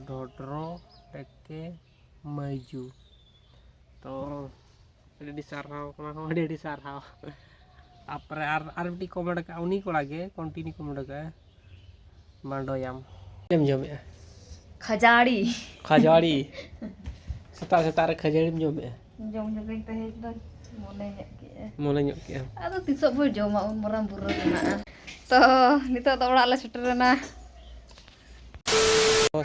Dodro Teke Maju. तो di sarau kemana dia di sarau apa arti komenda ka uni ko lage continue komenda ka mandoyam jam ya khajari setar khajari jom ya jom juga teh itu mulai nyok ya aduh tisok bo jom maun moram buru na to nito to orak le seterana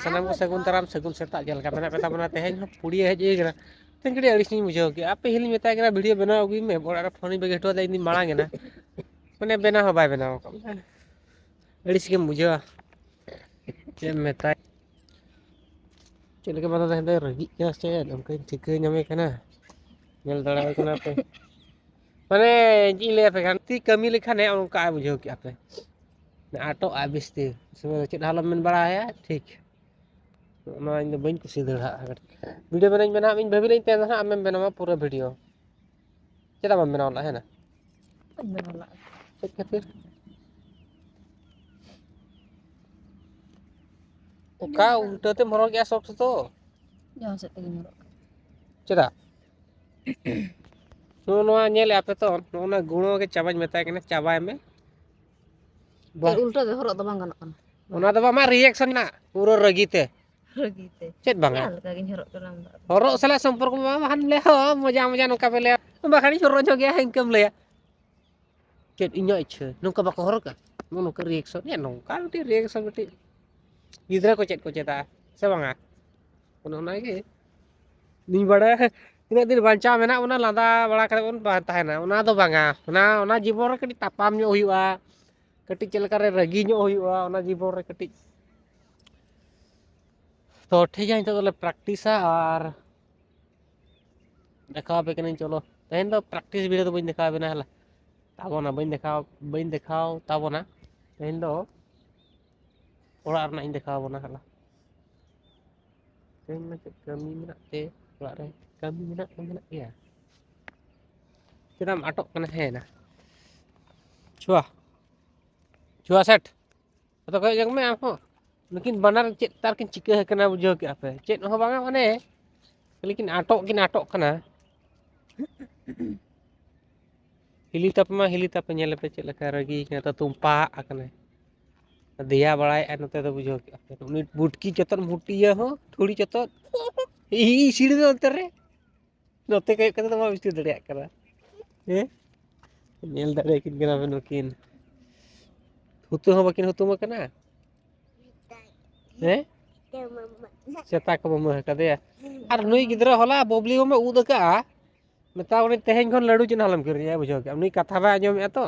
sanam ko sagun taram sagun setak jal ka mena peta mena teh puri hej e तेन कड़ी अड़ीस बुझे कि आपे हिल मेता video बनाओ मैं और phone बेगे हटो इन मांगे ना मैंने बना हो बनाओ अड़ीस के बुझे चे मेता चल के बता रगी से ठिका नामे नल दाड़ा पे माने पे ती कमी लेखान उनका बुझे कि आपे आटो बिस्ती चेद हालम मन बड़ा ठीक बी कुछ दड़ा वीडियो बना भाभी तेन आमें बनावा पूरा वीडियो चेदा बम बनावा है ना चेक खातिर का उल्टाते मरो गया सब तो jom set tegi nyurok चेदा पे तो गुणों के चाबा मेता चाबा में उल्टा दे हरक दो bang गाना रिएक्शन ना पूरा रगीते चेद बांगा हरक साला संपर्क हान ले मजा मजा नौका पे ले बाखानी छोरो जो गया इनकम ले चेद इन्यो इच्छा नौका बाको हरक नौका रिएक्शन या नौका बेटी रिएक्शन बेटी गिद्रा को चेदा से बांगा के नी बड़ा तीना दिन बांचा मेना उना लादा बड़ा करे उन ताहेना उना दो बांगा उना जीवन रे कटी तापाम ᱧᱚᱜ हुआ कटी चलका रे रगी ᱧᱚᱜ हुआ उना जीवन रे कटी तो ठीक है तो प्रैक्टिसा और देखा पे कने चलो तेन तो प्रैक्टिस वीडियो तो बइन देखा बेना हला ताबोना बइन देखाओ ताबोना तेन दो ओड़ा रना इन देखा बोना हला तेन में कमी मेना ते ओड़ा रे कमी मेना गया चेदाम आटक कने है ना छुआ सेट तो कह जंग में आम लेकिन बनार चेत तार किन चिका कना बुझो के आपे चेत हो बांगा माने लेकिन आटक कना हिली तप नेल पे चेत लका रगी तो तुमपा आकने दिया बड़ाय नते तो बुझो के आपे उनी बुटकी चतन मुटिया हो थोड़ी चतन ई सीड़ दे अंतर रे नते कय कते तो बिस्ती दड़िया करा ए नेल दड़े किन कना बनुकिन हुतु हो बकिन हुतु मकना हैं सेता को मम कदे और नुई गिदरा होला बबली में उद का मेता उनी तेहेन खन लड्डू चिन हलम किरिया बुझो के उनी कथा बा आजम ए तो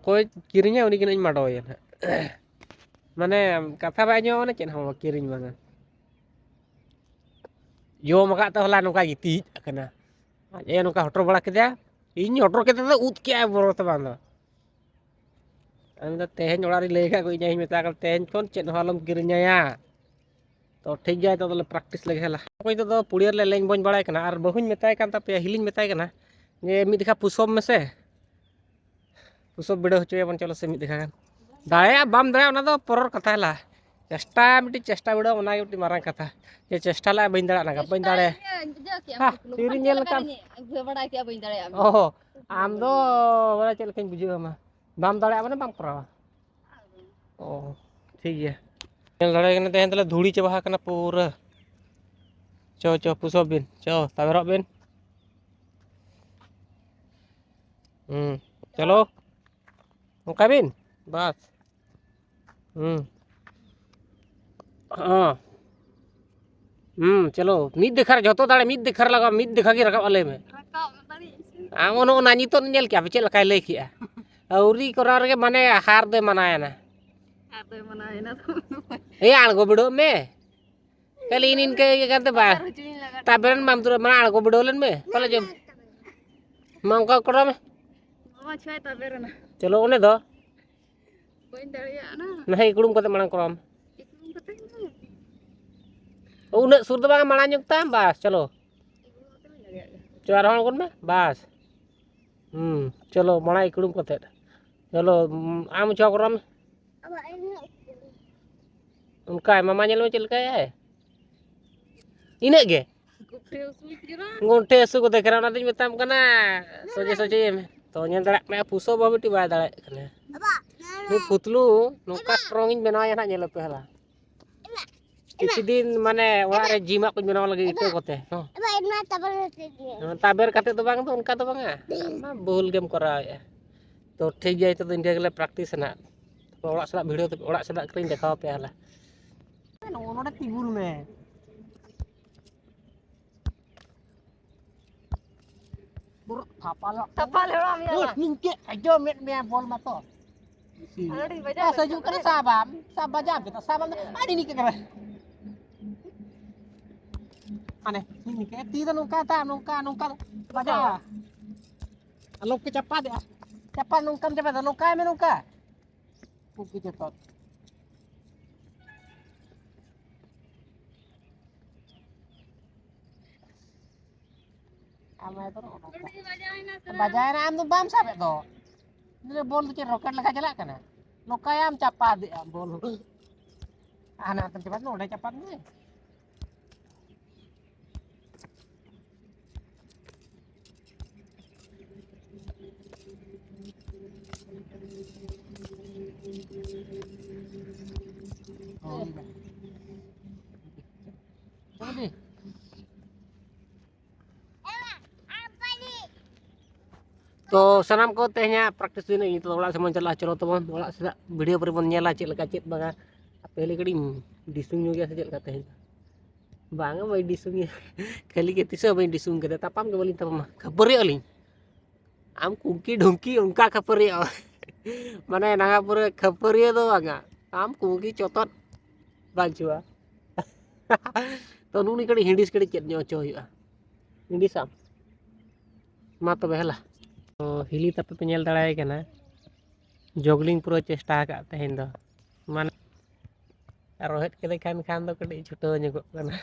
कोई किरिया उनी किन माडोय माने कथा बा आजम ने चेन हम किरिन मांगा यो मका तो होला नोका गिती कना ए नोका हटर बड़ा केदा इन हटर केदा तो उद के बरो तो बांदा আমি তো তেহেন ওড়ারি লেখা কই যাই মেতা কাল তেহেন কোন চেন হলম কিরিñaya तो ठीक जाए तो प्रैक्टिस लगे हला कोई तो पुड़ियर ले लेंग बन बड़ाय कना और बहुñ मेताय कान ता पे हिलिñ मेताय कना जे मिद देखा पुसब में से पुसब बिडो होचय बन चलो से मिद देखा कान दाया बाम दाया ओना दो परर कथा हला चेष्टा मिटी चेष्टा बिडो ओना मिटी मारंग कथा जे चेष्टा ला बइन दाड़ा ना बइन दाड़े हां तिरि नेल कान बड़ा के बइन दाड़े ओहो आम दो बड़ा चल कन बुझो मा बाम दाड़े माने बाम करावा ओ ठीक है नेल दाड़े कने तेहन तले धूड़ी चबा कना पूरा चो पुसो बिन चो ताबेरो बिन चलो ओका बिन बस हाँ चलो मिद देखार जतो दाड़े मिद देखार लगा मिद देखा के रकाब आले में आम ओनो ना नितो नेल के आप चेल लकाय लय किया औरी करा रे माने हार दे मनाया ना ए आळगो बिडो में कल इन के करते बा ताबरन माम तुर मना आळगो बिडो लन में कल जम माम का करा में मामा छाय ताबरन चलो ओने दो बइन दाड़िया ना नहीं कुडुम कते मना करम उने सुर दो बा मना जुकता बस चलो चार हण कोन में बस चलो मना इकुडुम कते चलो आम छा करम उनका मामा nyel mo chilka ya ina ge ngonte asu ko dekra na din metam kana soje soje to nyel darak na puso ba beti ba darak kana ni putlu nongka strong in benaw ya na nyel pe hala kichi din mane ora re jima ko benaw lagi itu kote no taber kate to bang to unka to bang ma bohul game kora ya to thik gaya itu india gele practice na to ora sala video to ora sala kring dekhaw pe hala no na tibul me buruk Tapal orang ya. ningke ajo met me bol mato Ada di baca. sajuk kan sabam jam kita sabam adi ni kira aneh ini ke tida nungka baca alok ke cepat ya cepat nungkam cepat nungka me nungka puki cepat amai to bajain am tu bam sabe to ni bol tu roket leka jalak kana lokayam cepat ya bol anak cepat no udah cepat ni Jadi to sanam ko tehnya praktis ini itu olah sama celah cero teman olah sudah video peribon nyala cek leka cek banga apeli kadi disung juga sejak kata itu banga mai disungnya kali ke tisa mai disung kada tapam ke balin tapam kabar ya ling am kuki dongki ungka kabar ya mana nanga pura kabar ya to banga am kuki cotot banjua to nuni kadi hindis kadi cek nyoco ya hindis am mata behla हिली तप पे nail दड़ाए कना जॉगलिंग पूरा चेष्टा का तहन दो मान रोहित के खान खान दो कड़ी छुटो नगो कना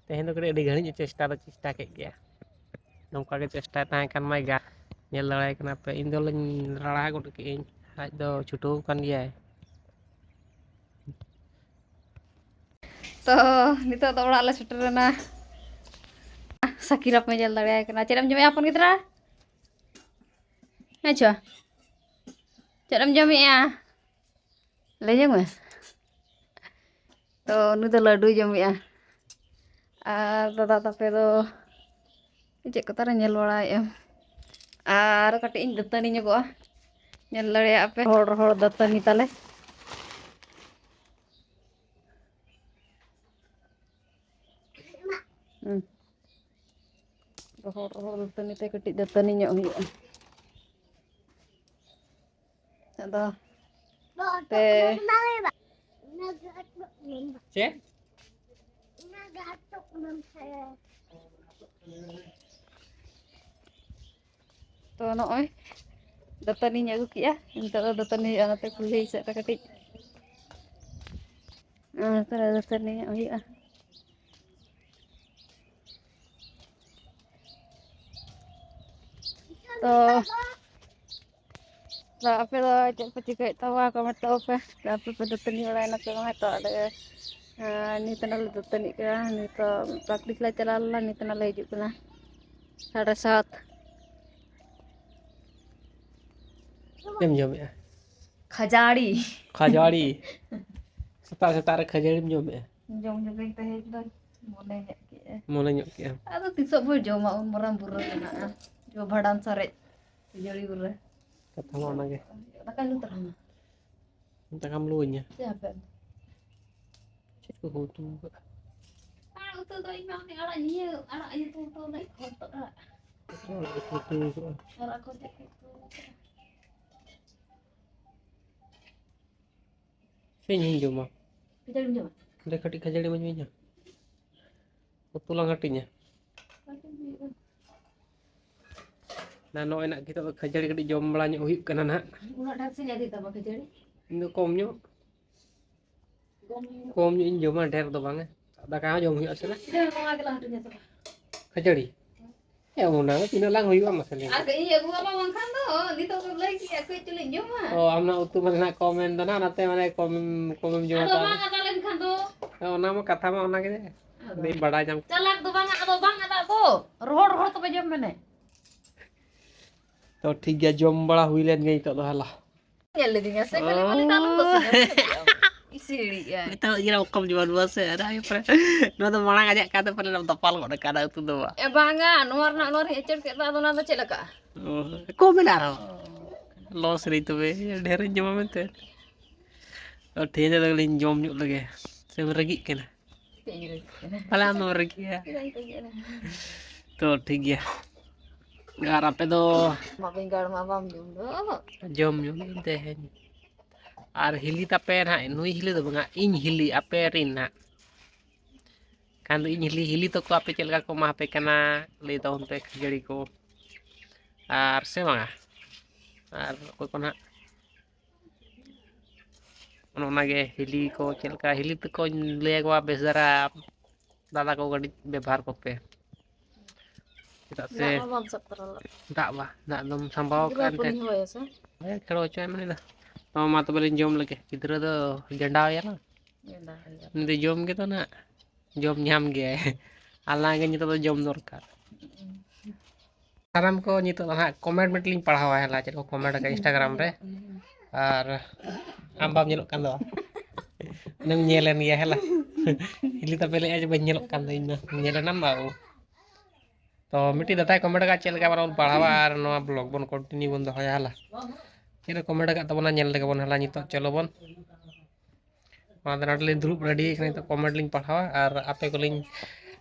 तहन दो कड़ी घणी चेष्टा के गया नौका के चेष्टा ताहे खान माय गा नेल दड़ाए कना पे इन दो लኝ रड़ा गोट के इन आज दो छुटो कान गया तो नितो तो ओड़ा ले सेटरना Sakira penjel dari kena ceram jam apa kita? Aja. Ceram jam ya. Lejeng mas. To nu to ladu jam ya. Tata tapi to cek kota nyel wala ya. Kati ing datani nya ko. Nyel lare apa hor datani tale. Rohor datani teh kati datani nya huyuan. Ada. Teh. Cek. To nooy. Datani nya guki ya. Inta datani ana teh kulih sa kati. Tara datani nya huyuan. तो apa lo cek pecik tawa kamu tahu apa tapi pedutani orang nak kamu tahu ada ni tanah pedutani kah ni to praktis lah calalan ni tanah lagi juga na 7:30 jam ya खजाड़ी setara khajari jom ya jom juga kita itu mulai nyok ya aduh tisok bu jom mau meram buruk na jo bhadan sare jari buruk kata mana ge takkan lu terang entah kamu lunya siapa cek ke hutu itu tuh imam ni anak itu tuh naik kotak lah anak kotak itu Penyin jom mah kita jom udah kati khajari manjunya tulang hatinya nah no enak kita khajari kadi jom belanya huyuk kana nak ulah dak sini adi ta khajari ini komnyo in jom der to bang ada ka jom huyuk asala kita mau agak lah dunia tu khajari Una tina lang huyu ama sele. Agak iya gua apa makan tuh, di toko lagi aku culik cuma. Oh, amna utu mana komen dana nate mana komen juma Aduh ta. bang, ada lain kan tuh. Ona ma katha ma ona ge. Dei bada jam. Calak tuh bang, ada bang ada tuh. Rohor tuh pejam mana? तो ठीक है जम बड़ा हुई लेन गई तो हला Ya lebih ngasih kali tanam tuh isi ya. Ito gira okam jual dua se ada ayo pre. No to mana ngajak kata pre nam topal kok kada itu do. Bangga, nuar ecet kita tuh nanti celaka. Ko menaro. Los ri to be ढेर जमा mente. और ठीक है तो लिन जम ᱧᱩᱜ लगे. से रगी केना. Pala no regi ya. तो ठीक है. Gar ape do Mak binggar mabam jumbo. jom ᱧᱩᱜ tehen. Ar hili tape na nui hili do banga in hili ape rin na. Kan in hili to ko ape chelga ko ma ape kana le to onte khajari ko. Ar se banga. Ar ko kona onage hili ko chelka hili to ko le gwa besara dada ko gadi ব্যবহার করতে se dak ba dak dom sambao kan te khelo choy mane da to ma to belin jom lage gidra do janda ya na ni jom gitu na jom nyam ge ala ge nyito do jom dorkar saram ko nyito na comment link padhawa hela chet ko comment ka Instagram re ar ambam nyelok kan do nang nyelen ya hela hili ta pele aja ban nyelok kan do ina nyelenam bau तो मिट्टी दाता comment का चल का बन पढ़ावा और नवा blog बन कंटिन्यू बन दोया हला चलो कमेंट का तबना नेल लगे बन हला नितो चलो बन मादर नाटले दुरुब रेडी कने तो कमेंट लिंग पढ़ावा और आपे को लिंग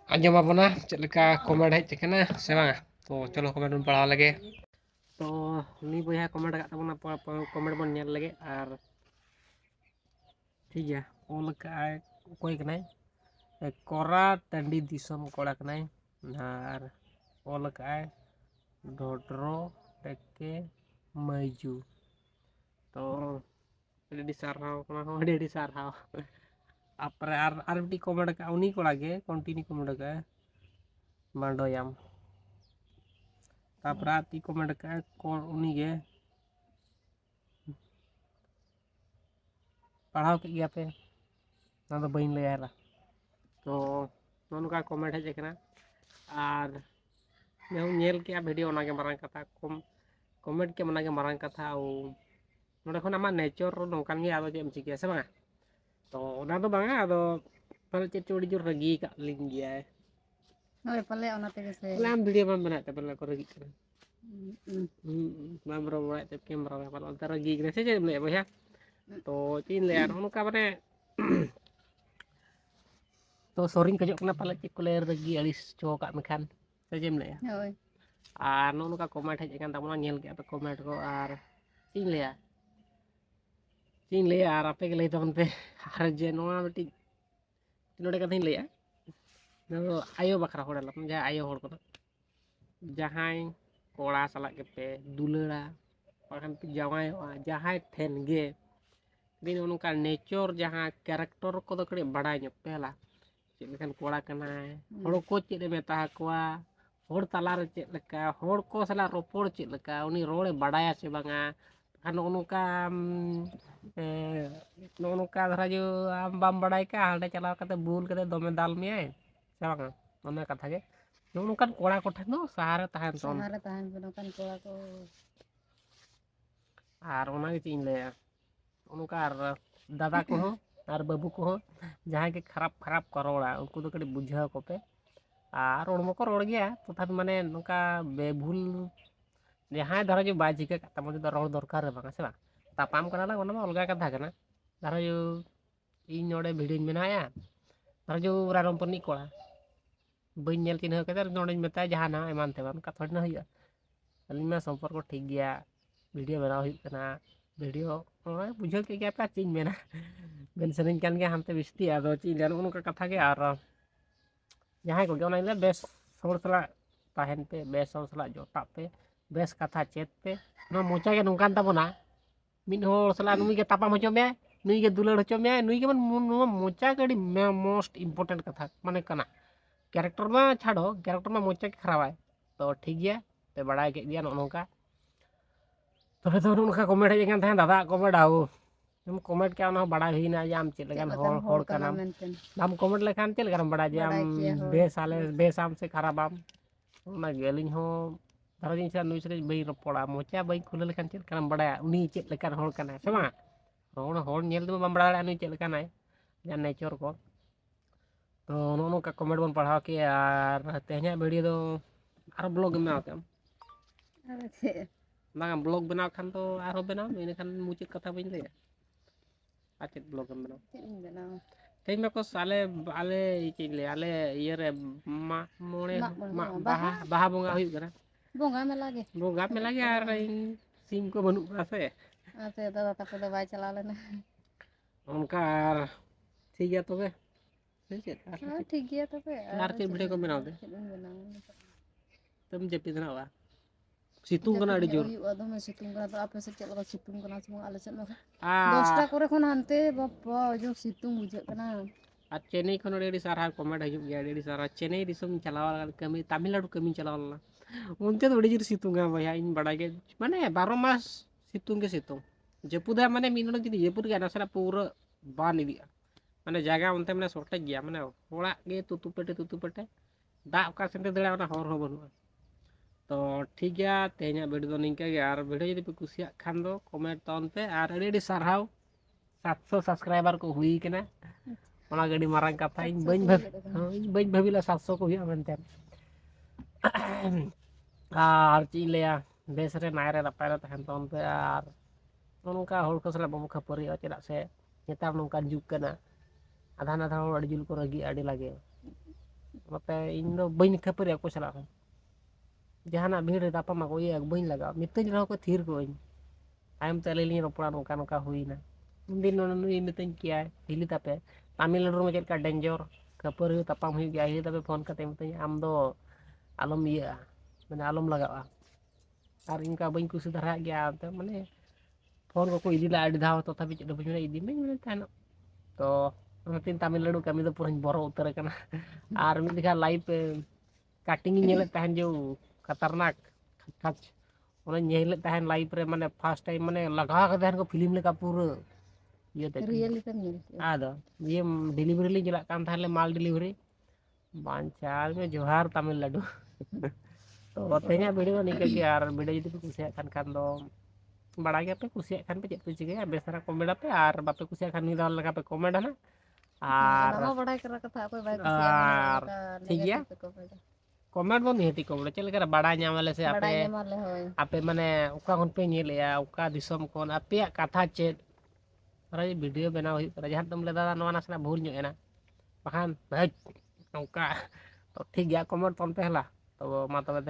आंजमा बना चलका कमेंट है चकना से बा तो चलो कमेंट बन पढ़ावा लगे तो नी बोया कमेंट का तबना कमेंट बन नेल लगे और ठीक है ओल का कोई कने कोरा टंडी दिसम कोड़ा कने और ओल का ढोड्रो टेके मजू तो रेडी सारहाव कना हो रेडी सारहाव आपरे आर मिटी कमेंट का उनी कोड़ा गे कंटिन्यू कमेंट का मांडोयाम तापर आती कमेंट का कोन उनी गे पढ़ाव के गया पे ना तो बइन ले आला तो नोन का कमेंट है जेकना और मैं नेल के वीडियो ना के मारंग कथा कमेंट के मना के मारंग कथा ओ नोडे खन आमा नेचर नोकान गे आदो जेम चिके से बा तो ओना तो बांगा आदो पर चे चोड़ी जोर रगी का लिंग गया है ओए पले ओना ते से लाम वीडियो बन बना ते पले को रगी करे माम रो वाई ते कैमरा में पले अंतर रगी करे से जेम ले भैया तो तीन ले यार उनका बने तो सोरिंग कजो कना पले चे कोले रगी अलिस चो का मेखान से जेम ले ओए और नो का कमेंट है kan तमना नेल के कमेंट को और तीन ले यार आपे के ले तबन पे और जे नोआ बेटी नोडे का थीन ले नो आयो बखरा होड़ लम जा आयो होड़ को जहां कोड़ा सला के पे दुलड़ा पाखन पे जवाय जहां ठेन गे दिन उनका नेचर जहां कैरेक्टर को तो कड़े बड़ाई नो पहला चेलेकन कोड़ा कना होड़ को चेले मेता कोआ होड़ तलार चेलका होड़ को सला रोपोड़ चेलका उनी रोड़े बड़ाया से बांगा खान उनका नोनका धरा जो आम बाम बड़ाई का हांडे चलाव कते बुल कते दमे दाल में आए से बांगा ओना कथा गे नोनकान कोड़ा को ठन सहारे तहन को नोकान कोड़ा को आर ओना गे चिन ले उनका दादा को हो और बाबू को हो जहां के खराब करोड़ा उनको तो कड़ी बुझाव को पे और उड़मो को रोड़ गया तो था माने नोका बेभूल जहां धरा जो बाय चिका तम जो रोड़ दरकार रे बांगा से बा तापाम कना ओना मा अलगा कथा कना धरा जो इन नोडे भिडियो मेनाया धरा जो रारम पनी कोड़ा बइन नेल चिन्ह कते नोडे मेता जहां ना एमान ते बान कथा न होया अलिमा संपर्क को ठीक गया वीडियो बनाव हुई कना वीडियो बुझो के गया पे चिन मेना बेन सनिन कान गया हमते बिस्ती आदो चिन जान उनका कथा के और जहां को गना ले बेस सोर सला ताहन पे बेस सोर सला जोटा पे बेस कथा चेत पे नो मोचा के नोकान ताबोना मिन होर सला नुई के तापा मचो में नुई के दुलड़ हचो में नुई के मन मोचा कड़ी मोस्ट इंपोर्टेंट कथा माने कना कैरेक्टर में छाड़ो कैरेक्टर में मोचा के खराब है तो ठीक गया पे बड़ा के गया नोका तबे तो नोका कमेंट हेज kan तहन दादा कमेंट आओ हम कमेंट क्या ना बड़ा हुईना जे आम चेत लेकान हॉल कानाम हम कमेंट लेखान चेत लेकान बड़ा जे आम बेसाम से खराब आम ना गेलिन हो धरो दिन से नुई से बई रपड़ा मोचा बई खुले लेखान चेत लेकान बड़ा उनी चेत लेकान हॉल काना से मा हॉल नेल दो बम बड़ा नुई चेत लेकान है या नेचर को तो नोका कमेंट बन पढ़ाओ के यार तेहना वीडियो दो आरो ब्लॉग बनाओ ते बांगा ब्लॉग बनाओ खान तो आरो बनाओ इन खान मुचाद कथा बइन लैया आचेत ब्लॉग बनाओ तेज में को साले आले इचिले आले इयरे मा मोणे बाहा बोंगा हुई करा बोंगा मेला गे यार सिम को बनु से दादा तक तो बाय चला लेना उनका ठीक गया तबे ठीक गया तबे यार के वीडियो को बनाओ दे तुम जेपी ना वा सितुंग कना अड़ी जोर दमे सितुंग कना तो आपे से चल लगा सितुंग कना सुमा आले से 10टा करे खन हानते बापा जो सितुंग बुझे कना आ चेन्नई खन अड़ी सारा कमेंट हजू गया अड़ी सारा चेन्नई दिसम चलावा कमी तमिलनाडु कमी चलावा उनते तो अड़ी जोर सितुंग भैया इन बड़ा के माने 12 मास सितुंग के सितुंग जपुदा माने मीनों जदी जपुद के नसरा पूरा बान इदिया माने जगह उनते माने सोटे गया माने होड़ा गे तुतु पेटे दा का सेंते दड़ा ना हर हो बनुआ तो ठीक गया तेहना वीडियो दो निंका गया और वीडियो जदी पे कुसिया खान दो कमेंट तौन पे और अड़ी सारहाव 700 सब्सक्राइबर को हुई कना ओना गडी मारंग कथा इन बइन भाबिला 700 को हुआ मेनते और ची लेया बेस रे नायरे नपाय रे तहन तौन पे और नोनका होल को सला बमु खपरी चेदा से नेतार नोनका जुग कना आधा होड़ अड़ी जुल को रगी अड़ी लागे मते इन दो बइन खपरी को सला जहाना भीड़ रे दापा मा को ये बइन लगा मितज रहो को थीर को आयम तले ली रोपड़ा नोका नोका हुईना उन दिन नुई मितज किया हिली तापे तमिलनाडु में चेका डेंजर खपरी तापाम हुई गया हिली तापे फोन करते मितज आम दो आलम ये माने आलम लगावा और इनका बइन कुछ धरा गया तो माने फोन को इदी ला अड़ी धाव तो तभी चेद बजने इदी में तानो तो तीन तमिलनाडु कमी तो पूरा बरो उतर कना और मिद दिखा लाइव कटिंग नेले तहन जो खतरनाक खच ओना नेले तहन लाइव रे माने फर्स्ट टाइम माने लगा के तहन को फिल्म लेका पूरा ये ते रियली तन आदो ये डिलीवरी ले जला कान थाले माल डिलीवरी बांचाल में जोहार तमिलनाडु तो तेहना वीडियो निके के यार वीडियो जदी पे कुसिया खान दो बड़ा गया पे कुसिया खान पे चेत पे चिके बेसरा कमेंट पे और बापे कुसिया खान निदा लगा पे कमेंट ना और बड़ा करा कथा कोई बाय कुसिया ठीक गया कमेंट बन हेती कमेंट चल कर बड़ा नामले से आपे माने ओका कोन पे नेलेया ओका दिसम कोन आपे कथा चेत अरे वीडियो बनाव हुई पर जहां तुम ले दादा नवा नासना भूल ᱧᱚᱜ एना बखान भाई ओका तो ठीक गया कमेंट तोन पे हला तो मा तबे